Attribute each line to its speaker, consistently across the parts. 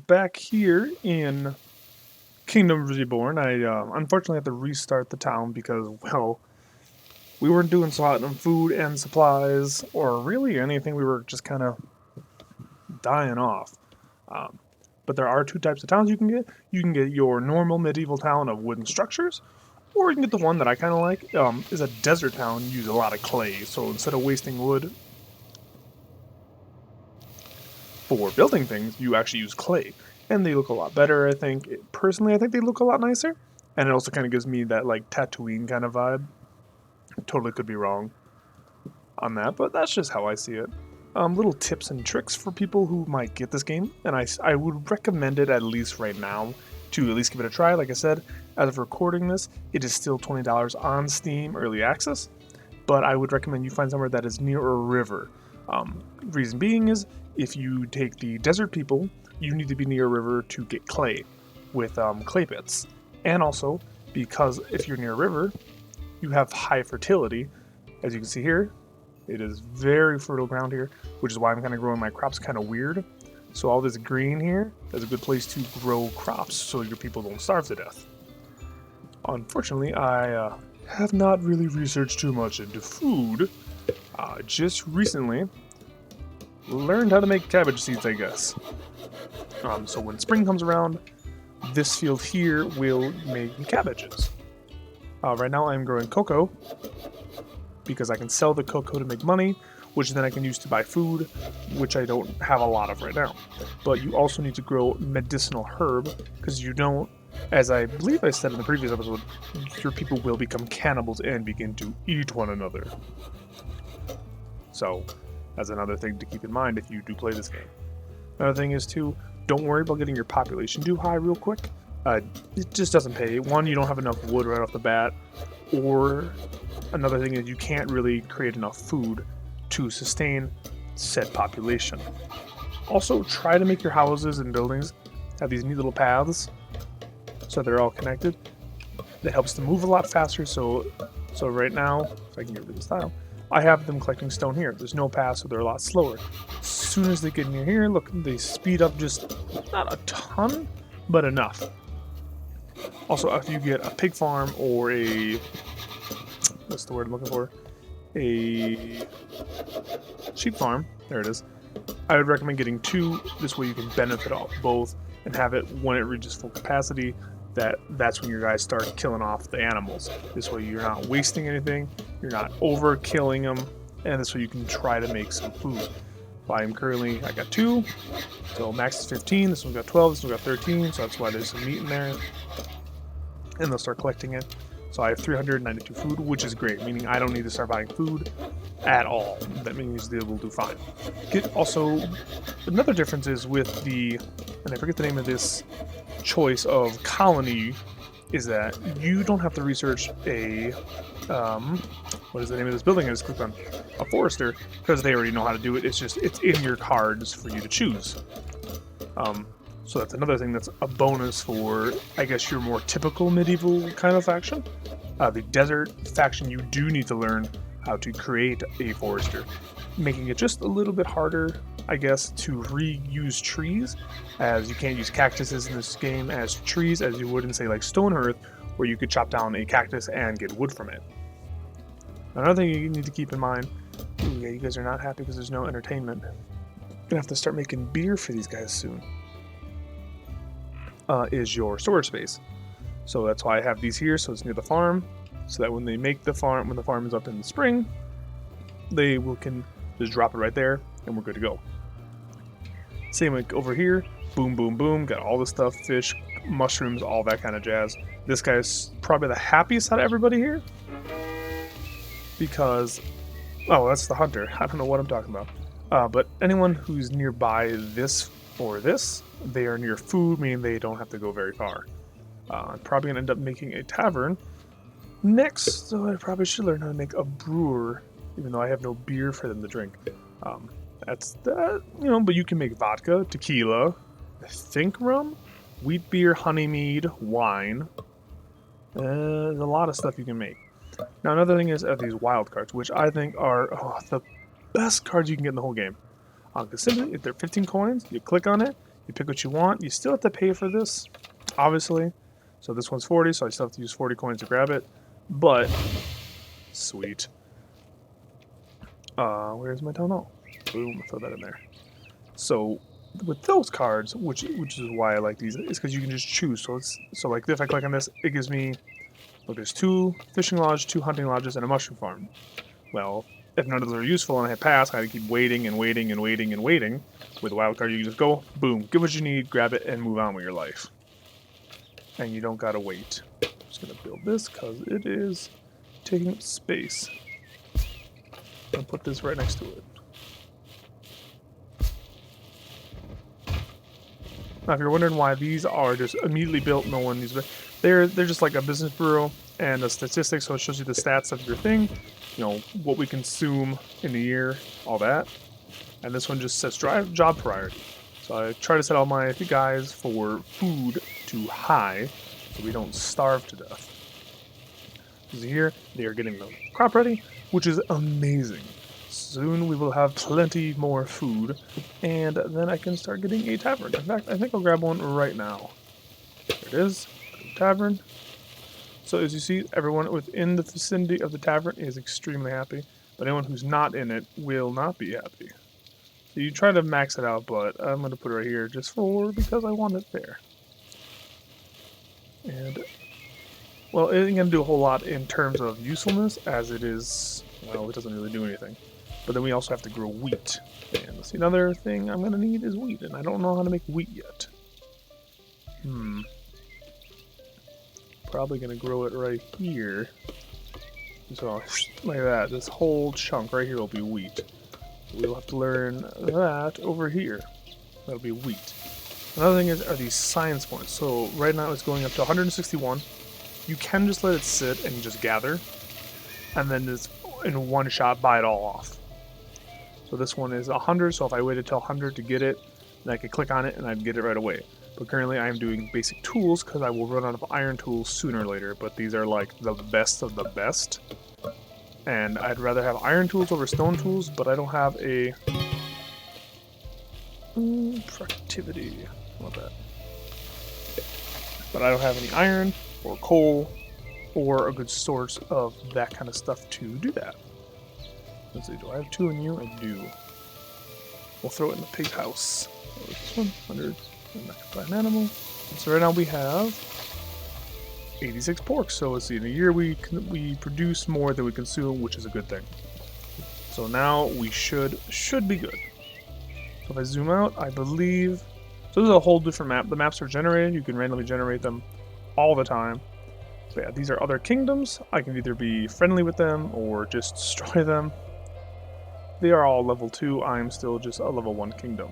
Speaker 1: back here in Kingdom Reborn. I unfortunately had to restart the town because, well, we weren't doing so hot on food and supplies, or really anything. We were just kind of dying off. Um, but there are two types of towns you can get. You can get your normal medieval town of wooden structures, or you can get the one that I kind of like, is a desert town. You use a lot of clay, so instead of wasting wood for building things, you actually use clay. And they look a lot better, I think. Personally, I think they look a lot nicer. And it also kind of gives me that, like, Tatooine kind of vibe. Totally could be wrong on that, but that's just how I see it. Little tips and tricks for people who might get this game, and I would recommend it at least right now to at least give it a try. Like I said, as of recording this, it is still $20 on Steam Early Access, but I would recommend you find somewhere that is near a river. Reason being is, if you take the desert people, you need to be near a river to get clay with clay bits. And also, because if you're near a river, you have high fertility. As you can see here, it is very fertile ground here, which is why I'm kind of growing my crops kind of weird. So all this green here is a good place to grow crops so your people don't starve to death. Unfortunately, I have not really researched too much into food. Just recently learned how to make cabbage seeds, I guess. So when spring comes around, this field here will make cabbages. Right now I'm growing cocoa because I can sell the cocoa to make money, which then I can use to buy food, which I don't have a lot of right now. But you also need to grow medicinal herb, because you don't, as I believe I said in the previous episode, your people will become cannibals and begin to eat one another. So that's another thing to keep in mind if you do play this game. Another thing is too, don't worry about getting your population too high real quick. It just doesn't pay. One, you don't have enough wood right off the bat, or another thing is you can't really create enough food to sustain said population. Also, try to make your houses and buildings have these neat little paths so they're all connected. That helps them move a lot faster. So right now, if I can get rid of this tile, I have them collecting stone here. There's no path, so they're a lot slower. As soon as they get near here, look, they speed up just not a ton, but enough. Also, if you get a pig farm or a, what's the word I'm looking for? A sheep farm, there it is. I would recommend getting two. This way you can benefit off both and have it when it reaches full capacity. That's when your guys start killing off the animals. This way you're not wasting anything, you're not over killing them, and this way you can try to make some food. I got 2, so max is 15, this one's got 12, this one's got 13, so that's why there's some meat in there. And they'll start collecting it. So I have 392 food, which is great, meaning I don't need to start buying food at all. That means they will do fine. Also, another difference is with the, and I forget the name of this choice of colony, is that you don't have to research a, what is the name of this building I just clicked on? A forester, because they already know how to do it. It's in your cards for you to choose. So that's another thing that's a bonus for, I guess, your more typical medieval kind of faction. The desert faction, you do need to learn how to create a forester, making it just a little bit harder, I guess, to reuse trees, as you can't use cactuses in this game as trees as you would in, say, like Stone Earth, where you could chop down a cactus and get wood from it. Another thing you need to keep in mind, yeah, you guys are not happy because there's no entertainment. Gonna have to start making beer for these guys soon. Is your storage space. So that's why I have these here, so it's near the farm, so that when they make the farm, when the farm is up in the spring, they can just drop it right there, and we're good to go. Same like over here, boom, boom, boom, got all the stuff, fish, mushrooms, all that kind of jazz. This guy's probably the happiest out of everybody here, because, oh, that's the hunter. I don't know what I'm talking about. But anyone who's nearby this or this, they are near food, meaning they don't have to go very far. I'm probably going to end up making a tavern next, so I probably should learn how to make a brewer, even though I have no beer for them to drink. That's that, but you can make vodka, tequila, I think rum, wheat beer, honey mead, wine. There's a lot of stuff you can make. Now another thing is these wild cards, which I think are the best cards you can get in the whole game. Because simply, if they're 15 coins, you click on it, You pick what you want. You still have to pay for this, obviously. So this one's 40, so I still have to use 40 coins to grab it. But, sweet. Where's my tunnel? Boom, throw that in there. So, with those cards, which is why I like these, is because you can just choose. So like if I click on this, it gives me, look, there's 2 fishing lodges, 2 hunting lodges, and a mushroom farm. Well, if none of those are useful and I hit pass, I gotta keep waiting and waiting and waiting and waiting. With a wild card, you can just go, boom, get what you need, grab it, and move on with your life. And you don't gotta wait. I'm just gonna build this because it is taking up space. I'll put this right next to it. Now, if you're wondering why these are just immediately built, no one needs to. They're just like a business bureau and a statistics, so it shows you the stats of your thing. You know, what we consume in a year, all that. And this one just sets job priority. So I try to set all my guys for food to high, so we don't starve to death. So here, they are getting the crop ready, which is amazing. Soon we will have plenty more food, and then I can start getting a tavern. In fact, I think I'll grab one right now. There it is, tavern. So as you see, everyone within the vicinity of the tavern is extremely happy, but anyone who's not in it will not be happy. So you try to max it out, but I'm going to put it right here just because I want it there. And, well, it ain't going to do a whole lot in terms of usefulness, as it is, well, it doesn't really do anything. But then we also have to grow wheat. And let's see, another thing I'm going to need is wheat, and I don't know how to make wheat yet. Probably going to grow it right here. So, like that, this whole chunk right here will be wheat. We'll have to learn that over here. That'll be wheat. Another thing are these science points. So right now it's going up to 161. You can just let it sit and just gather, and then just in one shot buy it all off. So this one is 100, so if I waited till 100 to get it, then I could click on it and I'd get it right away. But currently I am doing basic tools because I will run out of iron tools sooner or later, but these are like the best of the best. And I'd rather have iron tools over stone tools, but I don't have a productivity. Not that. But I don't have any iron or coal or a good source of that kind of stuff to do that. Let's see, do I have 2 in you? I do. We'll throw it in the pig house. So this one, 100. I'm not gonna buy an animal. So right now we have 86 pork. So let's see, in a year we produce more than we consume, which is a good thing. So now we should be good. So if I zoom out, I believe. So this is a whole different map. The maps are generated. You can randomly generate them all the time. So yeah, these are other kingdoms. I can either be friendly with them or just destroy them. They are all level 2. I'm still just a level 1 kingdom.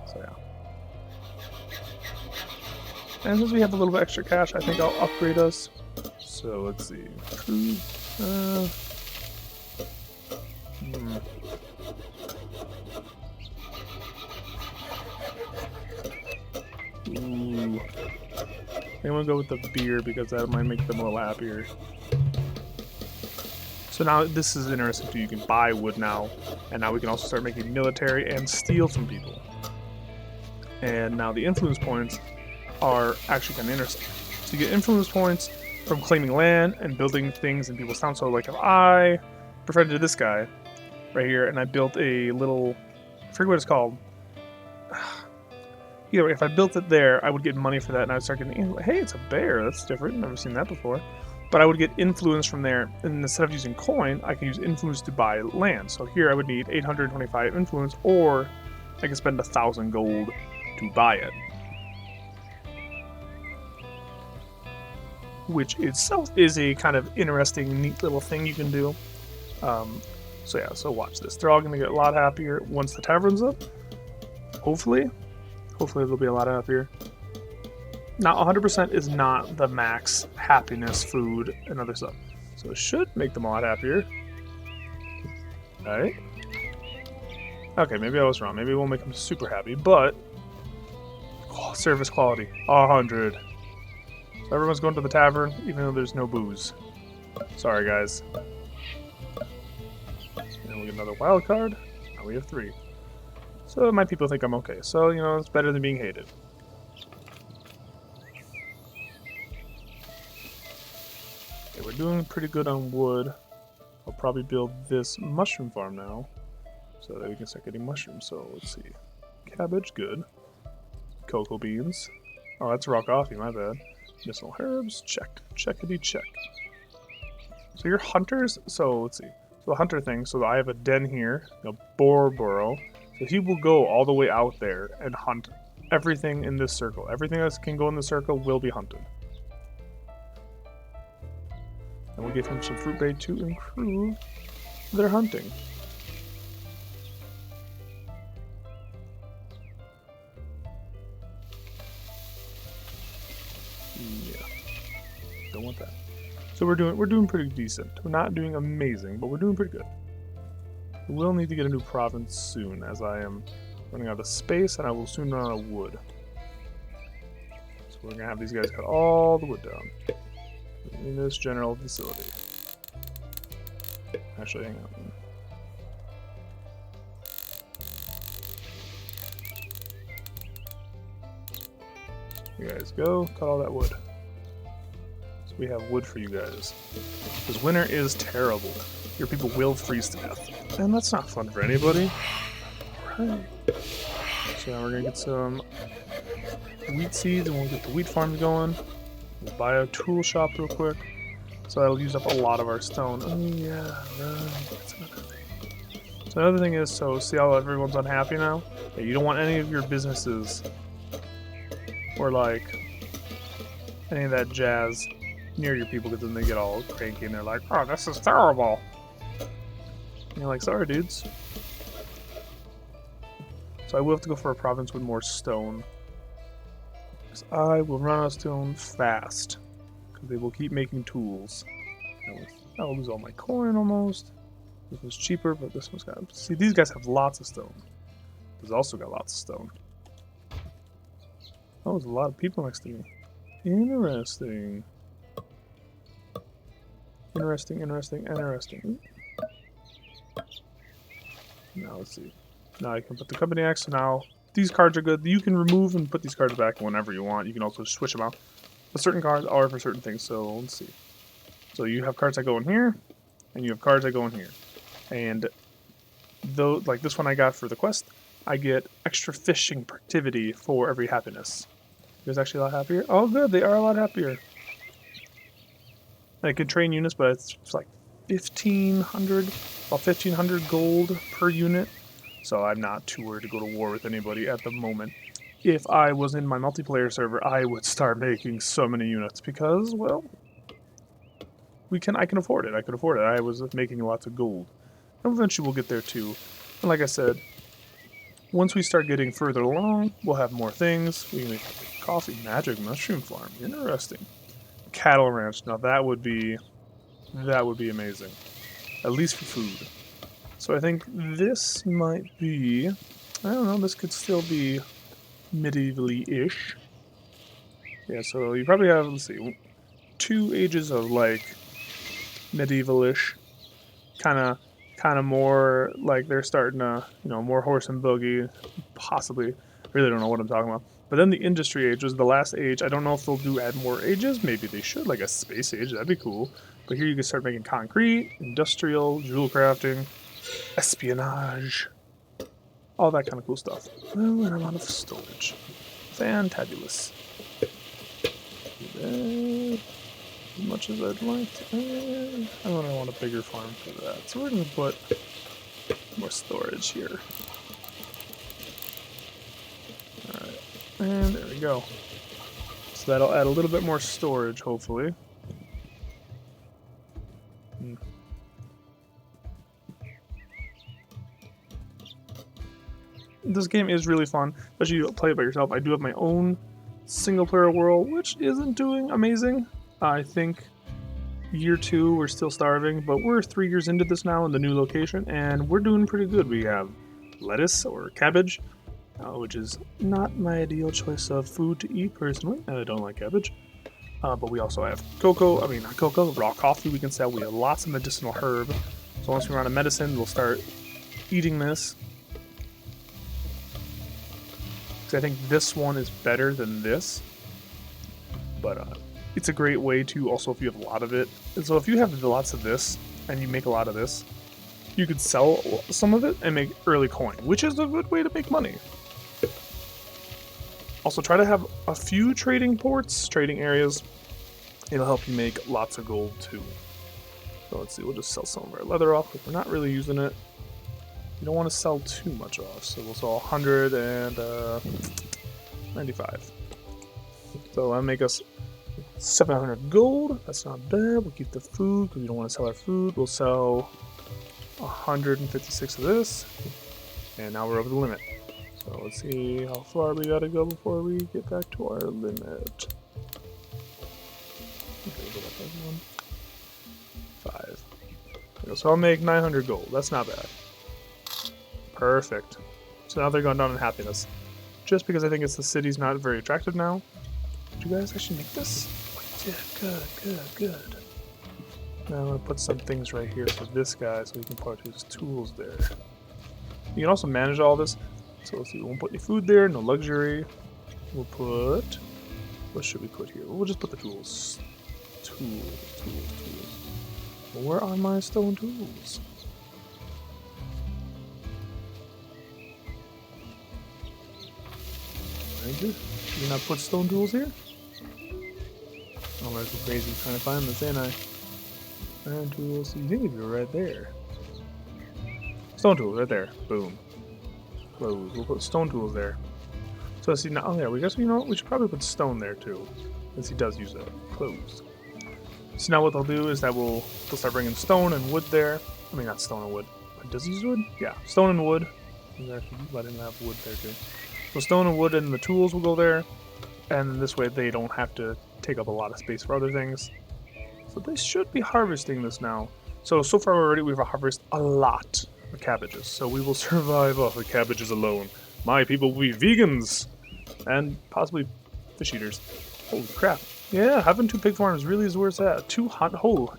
Speaker 1: So yeah. And since we have a little bit extra cash, I think I'll upgrade us. So let's see. Ooh. I'm gonna go with the beer because that might make them a little happier. So now this is interesting too. You can buy wood now, and now we can also start making military and steal from people. And now the influence points are actually kind of interesting. So you get influence points from claiming land and building things in people's towns. So like if I befriended this guy right here and I built a little, I forget what it's called. Either way, if I built it there, I would get money for that, and I would start getting, hey, it's a bear. That's different. Never seen that before. But I would get influence from there, and instead of using coin, I can use influence to buy land. So here I would need 825 influence, or I can spend 1,000 gold to buy it. Which itself is a kind of interesting, neat little thing you can do. So yeah, so watch this. They're all going to get a lot happier once the tavern's up. Hopefully they'll be a lot happier. Now, 100% is not the max happiness, food, and other stuff. So it should make them a lot happier. Alright. Okay, maybe I was wrong. Maybe it won't make them super happy, but... Oh, service quality, 100. So everyone's going to the tavern, even though there's no booze. Sorry, guys. And we get another wild card. Now we have 3. So my people think I'm okay. So, you know, it's better than being hated. Okay, we're doing pretty good on wood. I'll probably build this mushroom farm now, so that we can start getting mushrooms. So let's see. Cabbage, good. Cocoa beans. Oh, that's raw coffee, my bad. Medicinal herbs, check. Checkity check. So you're hunters? So let's see. So the hunter thing, so I have a den here, a boar burrow. So he will go all the way out there and hunt everything in this circle. Everything that can go in the circle will be hunted. And we'll give him some fruit bait to improve their hunting. Yeah. Don't want that. So we're doing pretty decent. We're not doing amazing, but we're doing pretty good. We will need to get a new province soon, as I am running out of space, and I will soon run out of wood. So we're gonna have these guys cut all the wood down in this general facility. Actually, hang on. You guys go, cut all that wood. So we have wood for you guys. Because winter is terrible. Your people will freeze to death. And that's not fun for anybody. Right. So now we're gonna get some wheat seeds and we'll get the wheat farms going. We'll buy a tool shop real quick. So that'll use up a lot of our stone. Oh yeah, right. That's another thing. So another thing is, so see how everyone's unhappy now? Yeah, you don't want any of your businesses or like any of that jazz near your people, because then they get all cranky and they're like, oh, this is terrible. And you're like, sorry dudes. So I will have to go for a province with more stone, because I will run out of stone fast, because they will keep making tools. I'll lose all my coin almost. This was cheaper, but this one's got, see, these guys have lots of stone. This also got lots of stone. Oh, there's a lot of people next to me. Interesting. Interesting, interesting, interesting. Now let's see. Now I can put the company X. So now these cards are good. You can remove and put these cards back whenever you want. You can also switch them out. But certain cards are for certain things. So let's see. So you have cards that go in here, and you have cards that go in here. And though, like this one I got for the quest, I get extra fishing activity for every happiness. You guys actually a lot happier? Oh good, they are a lot happier. I can train units, but it's like 1,500, about 1,500 gold per unit. So I'm not too worried to go to war with anybody at the moment. If I was in my multiplayer server, I would start making so many units because, well, I can afford it. I could afford it. I was making lots of gold. And eventually we'll get there too. And like I said, once we start getting further along, we'll have more things. We can make coffee, magic, mushroom farm. Interesting. Cattle ranch. Now that would be amazing. At least for food. So I think this might be, I don't know, this could still be medievally-ish. Yeah, so you probably have, let's see, 2 ages of like medieval-ish. Kind of more like they're starting to, you know, more horse and buggy, possibly. Really don't know what I'm talking about. But then the industry age was the last age. I don't know if they'll add more ages. Maybe they should, like a space age. That'd be cool. But here you can start making concrete, industrial, jewel crafting, espionage, all that kind of cool stuff. Oh, and a lot of storage. Fantabulous. As much as I'd like to. I want a bigger farm for that. So we're going to put more storage here. Alright. And there we go. So that'll add a little bit more storage, hopefully. This game is really fun, especially if you play it by yourself. I do have my own single-player world, which isn't doing amazing. I think year 2 we're still starving, but we're 3 years into this now in the new location, and we're doing pretty good. We have lettuce or cabbage, which is not my ideal choice of food to eat personally. I don't like cabbage. But we also have cocoa, not cocoa, raw coffee we can sell. We have lots of medicinal herb. So once we run out of medicine, we'll start eating this. because I think this one is better than this. But it's a great way to also, if you have a lot of it. And so if you have lots of this and you make a lot of this, you could sell some of it and make early coin, which is a good way to make money. Also, try to have a few trading ports, trading areas. It'll help you make lots of gold too. So let's see, we'll just sell some of our leather off if we're not really using it. You don't want to sell too much off, so we'll sell 195. So that'll make us 700 gold. That's not bad. We'll keep the food because we don't want to sell our food. We'll sell 156 of this, and now we're over the limit. So let's see how far we gotta go before we get back to our limit. Okay, go back one. 5. So I'll make 900 gold. That's not bad. Perfect. So now they're going down in happiness. Just because I think it's the city's not very attractive now. Did you guys actually make this? Yeah, good. Now I'm going to put some things right here for this guy so he can put his tools there. You can also manage all this. So let's see, we won't put any food there, no luxury. We'll put... What should we put here? We'll just put the tools. Tools. Where are my stone tools? Thank you. Did you not put stone tools here? Oh, I'm so crazy trying to find this, ain't I? Iron tools. You think they'd be right there. Stone tools, right there. Boom. Close. We'll put stone tools there. So see now, we guess you know what? We should probably put stone there too, since he does use that. Closed. So now what they'll do is that they'll start bringing stone and wood there. I mean, not stone and wood. Does he use wood? Yeah, stone and wood. Let him have wood there too. So stone and wood and the tools will go there, and this way they don't have to take up a lot of space for other things. So they should be harvesting this now. So far already we've harvested a lot of cabbages. So we will survive off of cabbages alone. My people will be vegans and possibly fish eaters. Holy crap. Yeah, having 2 pig farms really is where it's at. 200. Oh,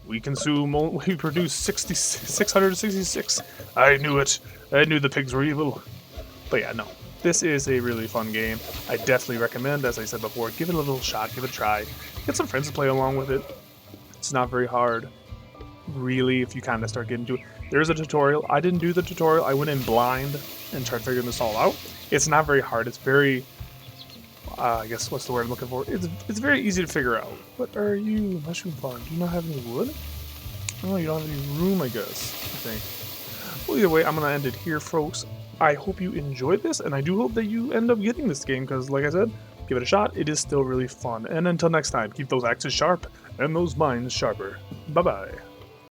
Speaker 1: we produce 666. I knew it. I knew the pigs were evil. But yeah, no. This is a really fun game. I definitely recommend, as I said before, give it a little shot, give it a try. Get some friends to play along with it. It's not very hard, really, if you kind of start getting to it. There's a tutorial. I didn't do the tutorial. I went in blind and tried figuring this all out. It's not very hard. It's very... I guess what's the word I'm looking for? It's very easy to figure out. What are you, mushroom farm? Do you not have any wood? Oh, you don't have any room, I guess. I think. Well, either way, I'm gonna end it here, folks. I hope you enjoyed this, and I do hope that you end up getting this game because, like I said, give it a shot. It is still really fun. And until next time, keep those axes sharp and those minds sharper. Bye bye.